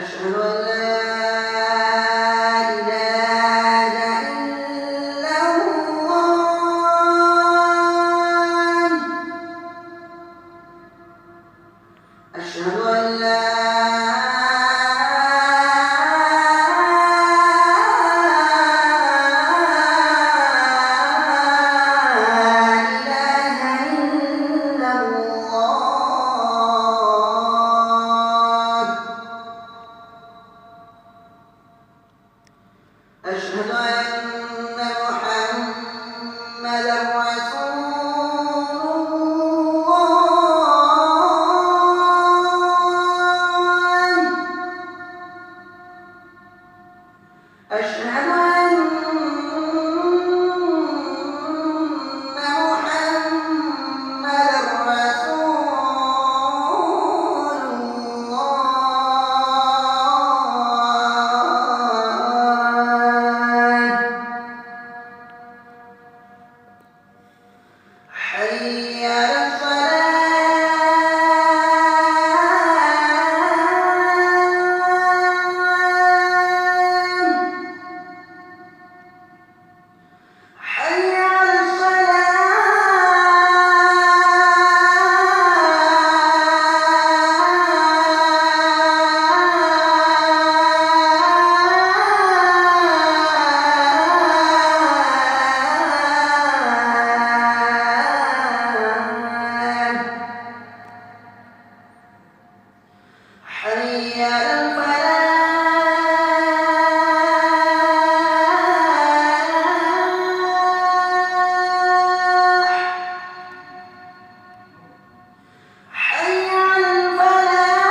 أشهد أن لا إله إلا الله. أشهد أن لا إله إلا الله. أشهد أن محمدًا رسول الله. أشهد أن محمدًا رسول الله. حي على الصلاة. حي على الصلاة. حي على الفلاح. حي على الفلاح.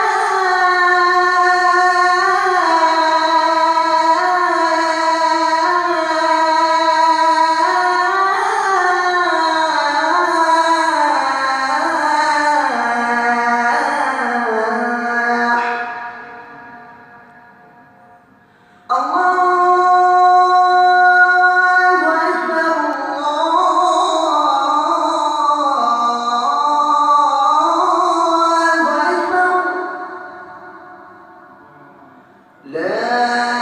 الله أكبر. الله أكبر. لا